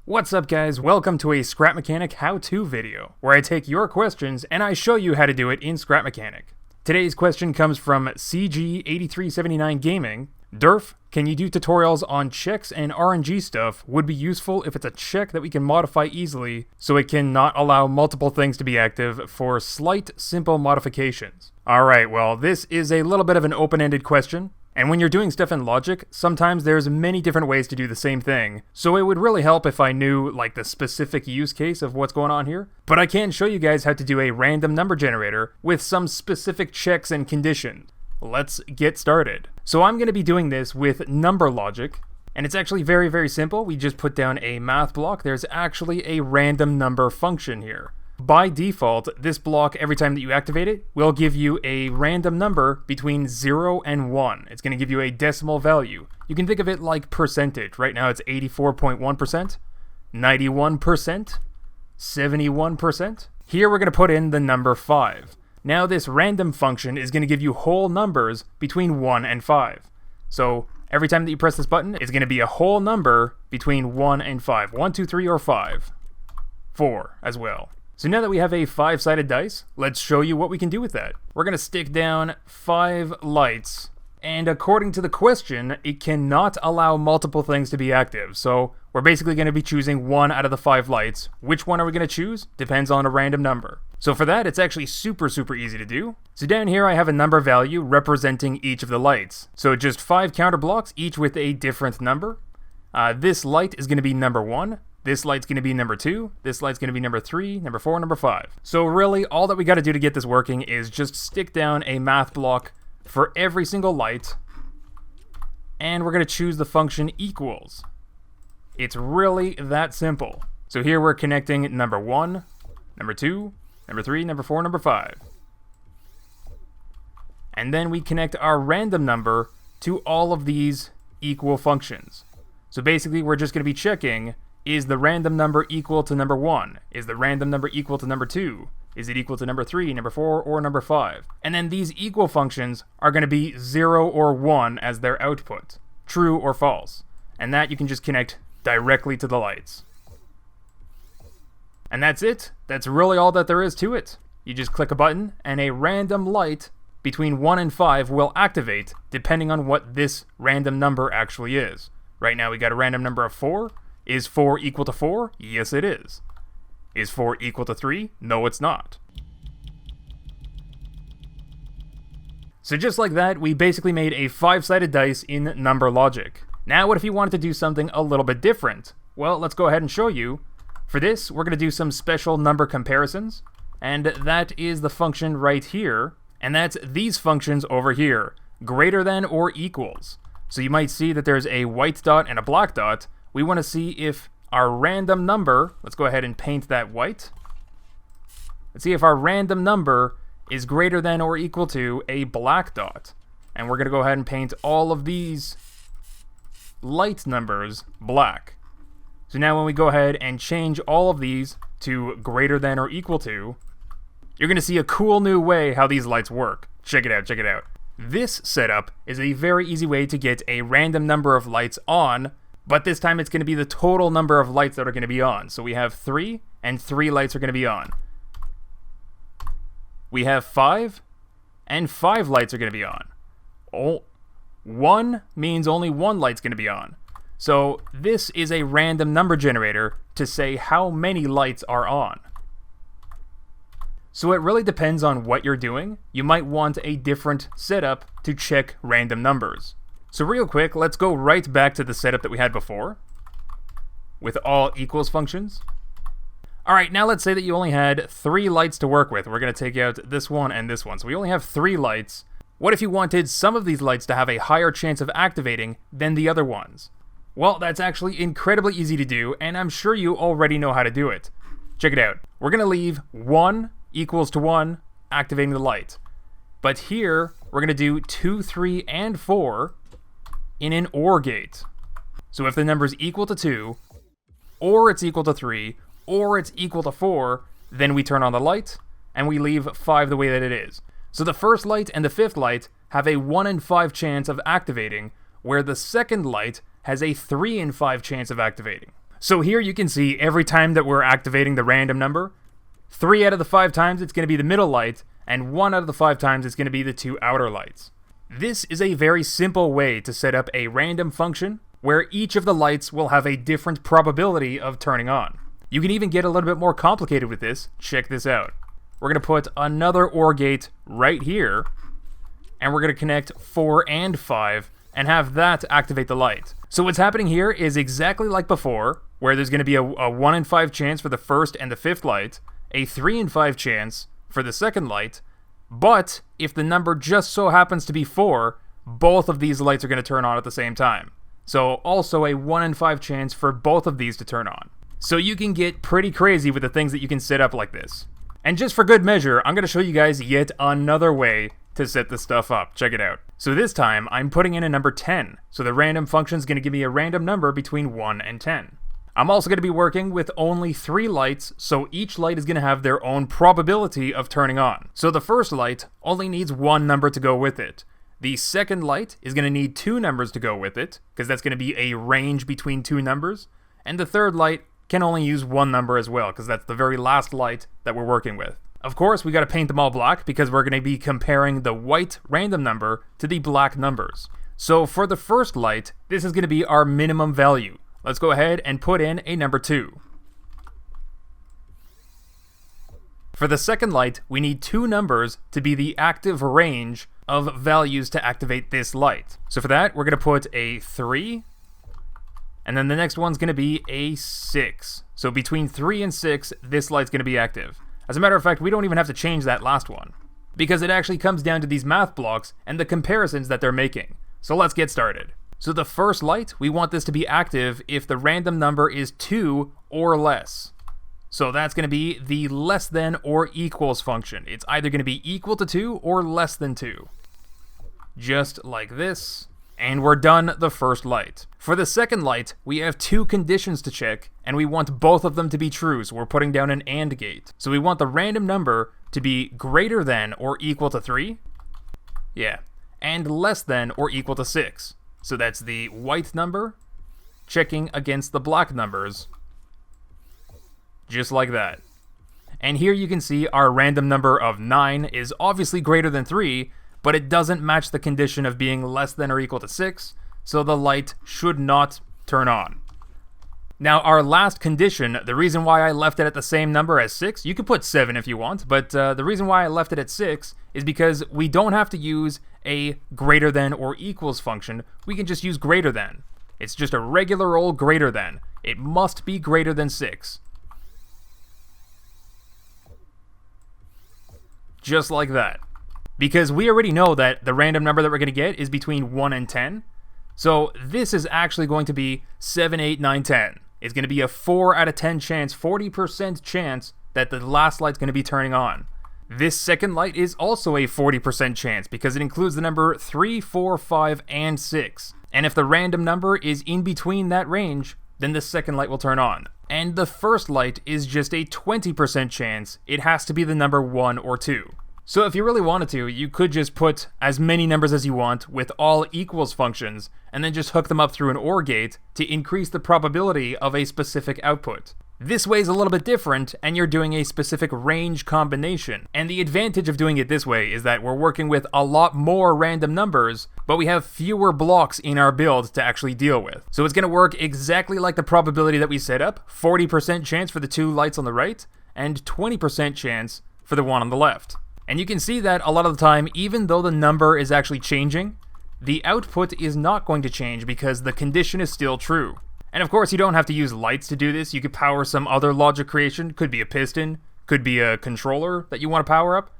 What's up guys, welcome to a Scrap Mechanic how-to video, where I take your questions and I show you how to do it in Scrap Mechanic. Today's question comes from CG8379 Gaming. Durf, can you do tutorials on checks and RNG stuff? Would be useful if it's a check that we can modify easily, so it can not allow multiple things to be active for slight, simple modifications. Alright, well this is a little bit of an open-ended question. And when you're doing stuff in Logic, sometimes there's many different ways to do the same thing. So it would really help if I knew, like, the specific use case of what's going on here. But I can show you guys how to do a random number generator with some specific checks and conditions. Let's get started. So I'm going to be doing this with number logic. And it's actually very, very simple. We just put down a math block. There's actually a random number function here. By default, this block, every time that you activate it, will give you a random number between 0 and 1. It's going to give you a decimal value. You can think of it like percentage. Right now it's 84.1%, 91%, 71%. Here we're going to put in the number 5. Now this random function is going to give you whole numbers between 1 and 5. So every time that you press this button, it's going to be a whole number between 1 and 5. 1, 2, 3, or 5. 4 as well. So now that we have a 5-sided dice, let's show you what we can do with that. We're going to stick down 5 lights, and according to the question, it cannot allow multiple things to be active. So we're basically going to be choosing 1 out of the 5 lights. Which one are we going to choose? Depends on a random number. So for that, it's actually super easy to do. So down here I have a number value representing each of the lights. So just 5 counter blocks, each with a different number. This light is going to be number 1. This light's going to be number 2, this light's going to be number 3, number 4, number 5. So really, all that we got to do to get this working is just stick down a math block for every single light, and we're going to choose the function equals. It's really that simple. So here we're connecting number 1, number 2, number 3, number 4, number 5. And then we connect our random number to all of these equal functions. So basically, we're just going to be checking, is the random number equal to number 1? Is the random number equal to number 2? Is it equal to number 3, number 4, or number 5? And then these equal functions are going to be 0 or 1 as their output, true or false. And that you can just connect directly to the lights. And that's it. That's really all that there is to it. You just click a button, and a random light between 1 and 5 will activate, depending on what this random number actually is. Right now we got a random number of 4. Is 4 equal to 4? Yes, it is. Is 4 equal to 3? No, it's not. So just like that, we basically made a 5-sided dice in number logic. Now, what if you wanted to do something a little bit different? Well, let's go ahead and show you. For this, we're going to do some special number comparisons, and that is the function right here, and that's these functions over here, greater than or equals. So you might see that there's a white dot and a black dot. We want to see if our random number, let's go ahead and paint that white. Let's see if our random number is greater than or equal to a black dot. And we're going to go ahead and paint all of these light numbers black. So now when we go ahead and change all of these to greater than or equal to, you're going to see a cool new way how these lights work. Check it out, check it out. This setup is a very easy way to get a random number of lights on, but this time it's going to be the total number of lights that are going to be on. So we have 3, and 3 lights are going to be on. We have 5, and 5 lights are going to be on. 1 means only 1 light's going to be on. So this is a random number generator to say how many lights are on. So it really depends on what you're doing. You might want a different setup to check random numbers. So real quick, let's go right back to the setup that we had before with all equals functions. Alright, now let's say that you only had 3 lights to work with. We're going to take out this one and this one. So we only have 3 lights. What if you wanted some of these lights to have a higher chance of activating than the other ones? Well, that's actually incredibly easy to do, and I'm sure you already know how to do it. Check it out. We're going to leave 1 equals to 1, activating the light. But here, we're going to do 2, 3, and 4 in an OR gate. So if the number is equal to 2, or it's equal to 3, or it's equal to 4, then we turn on the light, and we leave 5 the way that it is. So the first light and the 5th light have a 1 in 5 chance of activating, where the second light has a 3 in 5 chance of activating. So here you can see every time that we're activating the random number, 3 out of the 5 times it's going to be the middle light, and 1 out of the 5 times it's going to be the 2 outer lights. This is a very simple way to set up a random function where each of the lights will have a different probability of turning on. You can even get a little bit more complicated with this. Check this out. We're going to put another OR gate right here, and we're going to connect 4 and 5 and have that activate the light. So what's happening here is exactly like before, where there's going to be a 1 in 5 chance for the first and the 5th light, a 3 in 5 chance for the second light, but if the number just so happens to be 4, both of these lights are going to turn on at the same time. So also a 1 in 5 chance for both of these to turn on. So you can get pretty crazy with the things that you can set up like this. And just for good measure, I'm going to show you guys yet another way to set this stuff up. Check it out. So this time, I'm putting in a number 10. So the random function is going to give me a random number between 1 and 10. I'm also going to be working with only 3 lights, so each light is going to have their own probability of turning on. So the first light only needs 1 number to go with it. The second light is going to need 2 numbers to go with it, because that's going to be a range between 2 numbers. And the third light can only use 1 number as well, because that's the very last light that we're working with. Of course, we got to paint them all black, because we're going to be comparing the white random number to the black numbers. So for the first light, this is going to be our minimum value. Let's go ahead and put in a number 2. For the second light, we need 2 numbers to be the active range of values to activate this light. So for that, we're going to put a 3, and then the next one's going to be a 6. So between 3 and 6, this light's going to be active. As a matter of fact, we don't even have to change that last one, because it actually comes down to these math blocks and the comparisons that they're making. So let's get started. So the first light, we want this to be active if the random number is 2 or less. So that's going to be the less than or equals function. It's either going to be equal to 2 or less than 2. Just like this. And we're done the first light. For the second light, we have 2 conditions to check, and we want both of them to be true, so we're putting down an AND gate. So we want the random number to be greater than or equal to 3. Yeah. And less than or equal to 6. So that's the white number checking against the black numbers. Just like that. And here you can see our random number of 9 is obviously greater than 3, but it doesn't match the condition of being less than or equal to 6, so the light should not turn on. Now our last condition, the reason why I left it at the same number as 6, you could put 7 if you want, but the reason why I left it at 6 is because we don't have to use a greater than or equals function, we can just use greater than. It's just a regular old greater than. It must be greater than 6. Just like that. Because we already know that the random number that we're going to get is between 1 and 10. So this is actually going to be 7, 8, 9, 10. It's going to be a 4 out of 10 chance, 40% chance that the last light's going to be turning on. This second light is also a 40% chance because it includes the number 3, 4, 5, and 6. And if the random number is in between that range, then the second light will turn on. And the first light is just a 20% chance. It has to be the number 1 or 2. So if you really wanted to, you could just put as many numbers as you want with all equals functions, and then just hook them up through an OR gate to increase the probability of a specific output. This way is a little bit different, and you're doing a specific range combination. And the advantage of doing it this way is that we're working with a lot more random numbers, but we have fewer blocks in our build to actually deal with. So it's going to work exactly like the probability that we set up, 40% chance for the 2 lights on the right, and 20% chance for the one on the left. And you can see that a lot of the time, even though the number is actually changing, the output is not going to change because the condition is still true. And of course, you don't have to use lights to do this. You could power some other logic creation. Could be a piston, could be a controller that you want to power up,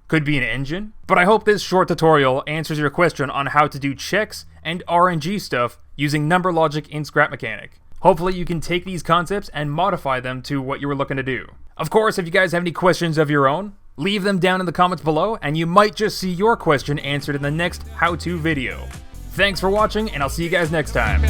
could be an engine. But I hope this short tutorial answers your question on how to do checks and RNG stuff using number logic in Scrap Mechanic. Hopefully you can take these concepts and modify them to what you were looking to do. Of course, if you guys have any questions of your own, leave them down in the comments below, and you might just see your question answered in the next how-to video. Thanks for watching, and I'll see you guys next time.